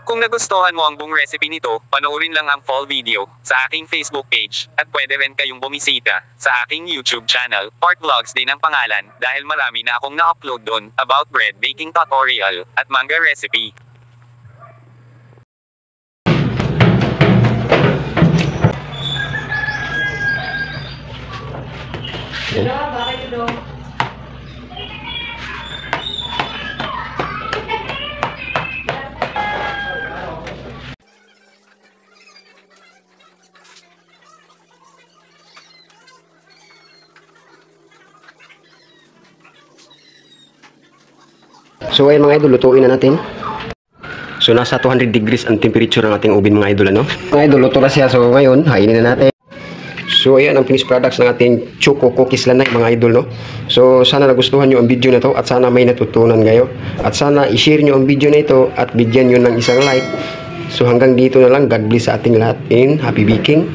Kung nagustuhan mo ang buong recipe nito, panoorin lang ang full video sa aking Facebook page, at pwede rin kayong bumisita sa aking YouTube channel, Part Vlogs din ang pangalan, dahil marami na akong na-upload doon about bread baking tutorial at manga recipe. So ayun mga idol, lutuin na natin. So nasa 200 degrees ang temperature ng ating ubin mga idol, ano? Mga idol, luto na siya. So ngayon, hainin na natin. So ayan ang finished products ng ating choco cookies lanay mga idol, no? So sana nagustuhan nyo ang video na to at sana may natutunan kayo. At sana i-share nyo ang video na ito at bigyan nyo ng isang like. So hanggang dito na lang. God bless sa ating lahat and happy baking.